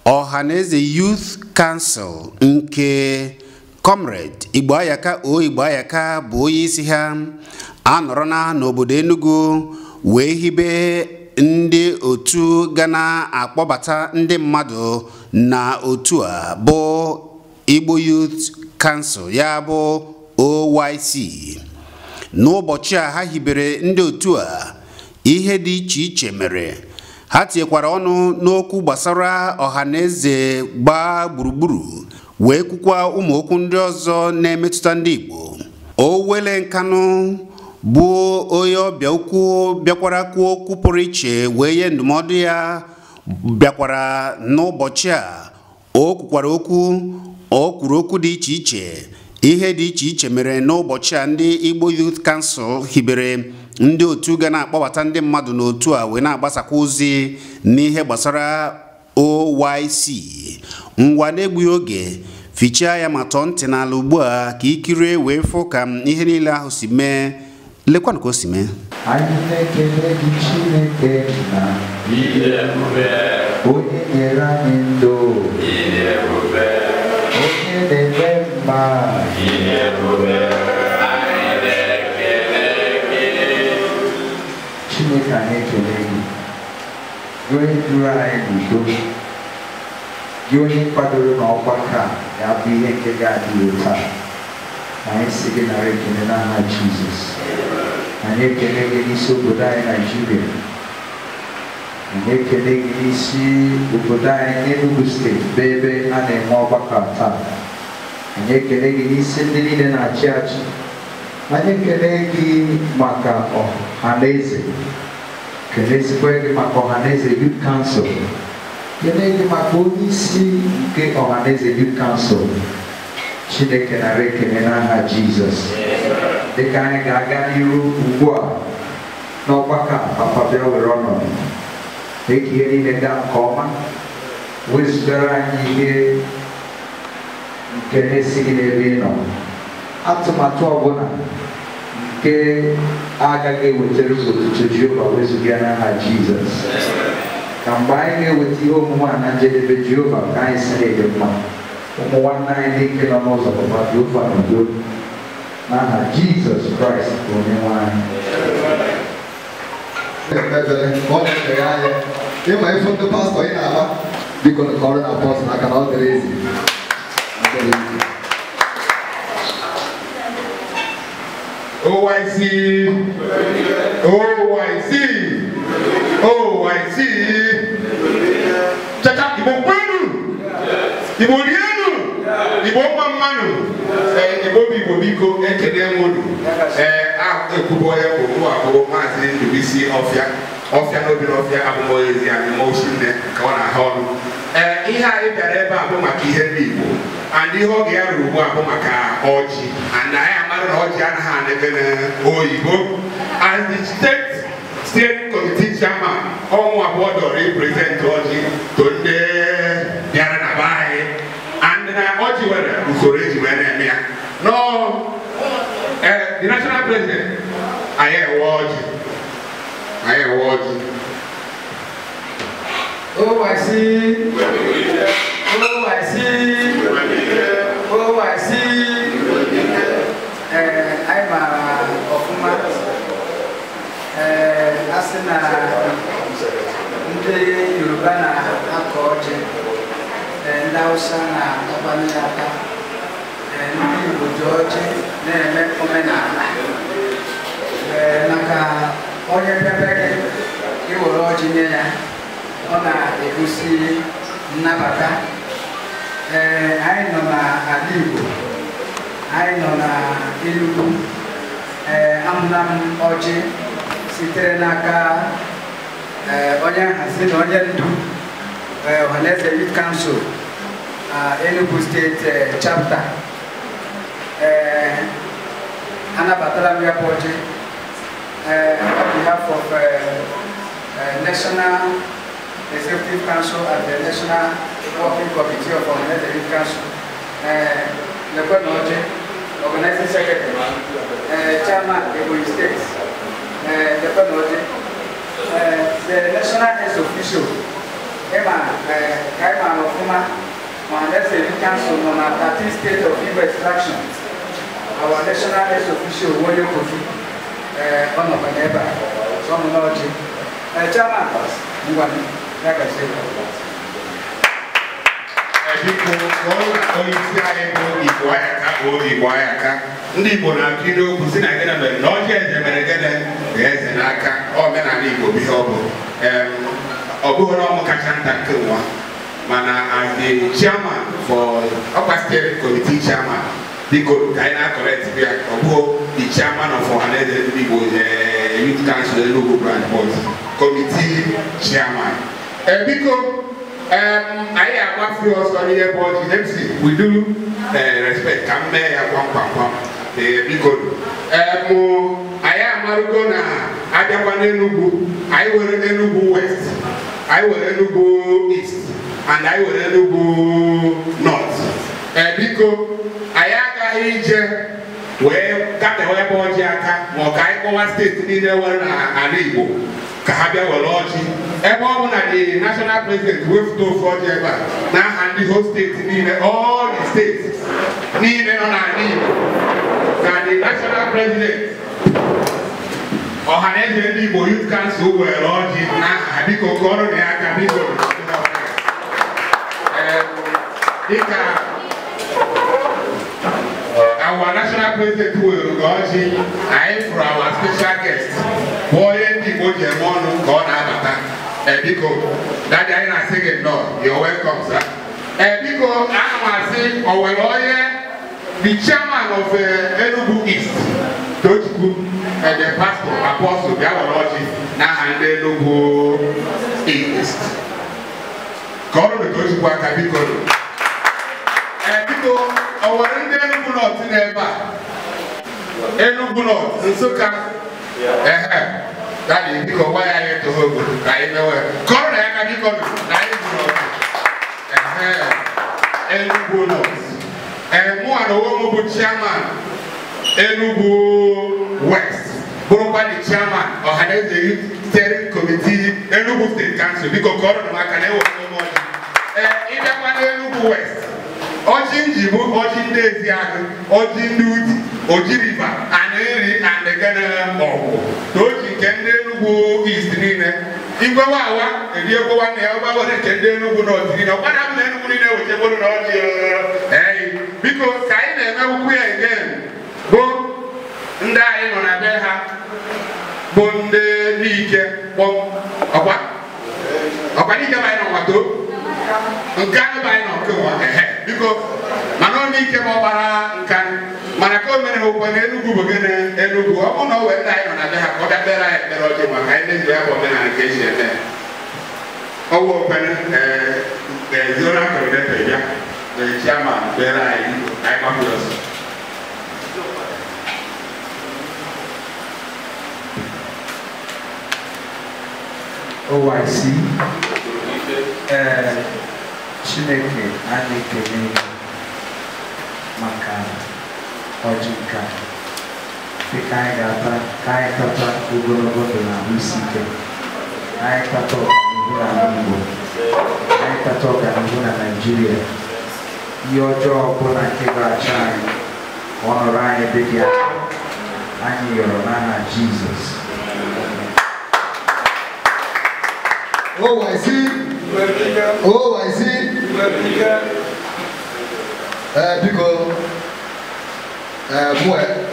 Ohanaeze Youth Council nke Comrade Igboayaka O Igboayaka bụ onye isi ha anọrọ na n'obodo Enugu wee hibe ndị otu gana akpọbata ndị mmadụ na otu a bụ Igbo Youth Council ya bụ OYC. N'ụbọchị a ha hibere ndị otu a ihe dị iche iche mere. Ha tinyekwara ọnụ n'okwu gbasara ọhaneze gba gburugburu wee kwukwa ụmụ okwu ndị ọzọ na-emetụta ndị Igbo. Owele Nkanụ bụ onye ọbịa ukwu bịakwara kwuo okwu pụrụ iche wee nye ndụmọdụ ya bịakwara n'ụbọchị a. O kwukwara okwu, o kwuru okwu dị iche iche, ihe dị iche iche mere n'ụbọchị a ndị Igbo Youth Council hibere ndị otu ga na-akpọbata ndị mmadụ n'otu a wee na-agbasakwa ozi n'ihe gbasara OYC. Ngwa na-egbughị oge fichaa ya ma tọọ ntị n'ala ugbu a ka ikirie wee fụ ka ihe niile ahụ si mee. Lekwanụ ka o si mee. Anyị na-ekele gị Chineke na onye nyere anyị ndụ, onye na-eme mma, Chineke anyị ekele gị, gị onye duru anyị n'udo, gị onye kwadoro n'ọgbakọ ya bụ ihe nke ga-adịghị taa. Anyị si gị nara ekele n'aha Jizọs. Anyị ekele gị n'isi obodo anyị Naịjirịa. Anyị ekele gị n'isi obodo anyị Enugu steeti bụ ebe a na-eme ọgbakọ taa. Anyị ekele gị n'isi ndị niile na-achị achị. Anyị ekele gị maka Ohanaeze. Kelezikwa gị maka Ohanaeze Youth Council. Kelee gị maka onye isi nke Ohanaeze Youth Council. Chineke nara ekele n'aha Jizọs. Dịka anyị ga-aga n'iru ugbu a n'ọgbakọ papa bịa were ọnọdụ. Dịka ihe niile gaa nke ọma, wezugara anyị ihe nke na-esighị n'ebe ị nọ. Atụmatụ ọbụla nke agaghị ewetara otuto Jehova wezuga n'aha Jizọs. Ka mgbe anyị ga-eweta ihe omume a na njedebe Jehova ka anyị si na-ede mma. Ụmụ nwanne anyị ndị nke nọ n'ụzọ papa Jehova n'udo n'aha Jizọs Kraịst bụ onye nwe anyị. Ịma ifu ndị pastọ ị na-agba biko kọrọ na pọst n'aka na ọ dịrị ezi. OYC, OYC, OYC. Chacha Igbo kwenu, Igbo rienu, Igbo mmanu, Igbo biko biko ekele mmodu. Ekubo ya kokwu abụọ maazị Ndubisi ọfịa n'obi n'ọfịa abụmọ ezi abụmọ osimiri ka ọ na-ahụ ọrụ. Ihe anyị bịara ebe a bụ maka ihe ndị Igbo, and ihe oge ya ruru ugbu a bụ maka ọjị, and anyị amara na ọjị anaghị anebe n'oyibo. As the state steering committee chairman, ọmụ abụọ dọrọ represent ọjị to ndị bịara na be anyị, and na ọjị nwere usoro eji wee na-eme ya. No, the national president, I hear word. Oh, I see. I'm a Ofuma. Asina ndị Yoruba na-akọ ọjị, ndị Hausa na-agbanye aka, ndị Igbo ji ọjị na-eme omenala. Maka onye bịara gị iwere ọjị nye ya, ọ na-egosi nnabata. Anyị nọ n'ala Igbo, anyị nọ na Enugu. Amụna m ọjị sitere n'aka onye nhazi na onye ndu Ohanaeze Youth Council Enugu State Chapter. Anabatara m ya bụ ọjị on behalf of National Executive Council and the National Working Committee of Ohanaeze Youth Council. Organizing Secretary, Chairman Igbo State, the National Health Official, Emma Kaiman of Uma, Ohanaeze Youth Council on our 13th state of Igbo extraction. Our national health official, Woyo Kofi, one of a neighbor, some knowledge. Chairman, like I said, Igboayaka O Igboayaka ndị Igbo na-akụ ile okwu si na gịnị mere na ọjị eze mere gịnị ga-eze n'aka omenala Igbo bụ ihe ọ bụ ọ bụghị na ọmụ kacha nta nke nwa mana as the chairman for Upper Steering Committee chairman biko ka anyị na-correct ya ọ bụghị the chairman of Ohanaeze Igbo Youth Council Enugu branch but committee chairman biko I am one few also here, but we do respect. Come there, because I am Marugona. I am Enugu. I will Enugu West. I will Enugu East, and I will Enugu North. Because I am where Captain Webojaka, Mokai, State, Nina, and Igbo. Kahabia Woloji, everyone at the national president with to forge ever. Now, and the whole state, all the states, need on our need. And the national president, Ohanaeze Igbo Youth Council, were Lodge, now, Habiko Corona, Kabiko. Our national president will lodge I for our special guest. Boy, people, God, because that I say no, you're welcome, sir. Because I say, our lawyer, the chairman of Enugu East, Tochku, and the pastor, apostle, they are lodging now and Enugu East. God of the Tochku, because our Enugu North never. Enugu North, Nsuka. That is because why I have to hold I know Corona, I can be called Enugu North. And one of the chairman, Enugu West, Borobadi chairman, Ohanaeze Youth Steering Committee, Enugu State Council, because Corona, I can never more. In that one, Enugu West. Ojin Jibu, Ojin Desiago, Ojin Duty, Oji River, and Eri and the Ghana Ogo. Toji Kende Nugu East Nina. Igboayaka, and the other one, the Kende Nugu North. You know, what happened to Nina with the North? Hey, because Kaina never queer again. Go, Ndai on a beha, Bonde Nike, Bom, a what? A Panica by Nomato. Nkana by no because Manoni came over and can Manako men who went Enugu again Enugu. I don't know when I on a got that better at the Roger Mahainen women and occasion there. Oh, open the Zona Coordinator, the chairman, where I'm obvious. Oh, I see. Chineke anyị kene maka ọjị nka dịka anyị ga-ata ka anyị kata ogologo ndụ na ahụ isi ike anyị kata ọganihu na Igbo anyị kata ọganihu na Naịjirịa ihe ọjọọ ọbụla nke ga-achọ anyị ka ọ nọrọ anyị ebe dị aka anyị yọrọ n'aha Jizọs. Oh, I see. Oh, I see. Because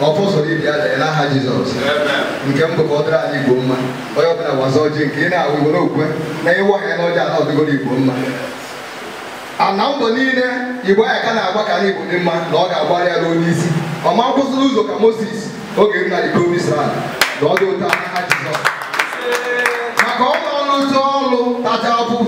ọfọsọ ibi aja na aha Jizọs nke mbụ ka ọ dịrị anyị Igbo mma onye ọbụla gbaza ọjị nke ị na-awụ Igbo n'okwe na ịwụ ahịa n'ọjị ala ọdịgoro Igbo mma ana mbọ niile Igboayaka na-agba ka anyị Igbo dị mma na ọ ga-agbara ya n'onye isi ọma nkwụsịrị ụzọ ka Moses oge eri na the promised land na ọ dị ụtọ n'aha Jizọs maka ọ nọ n'ụzọ ọrụ tacha afụfụ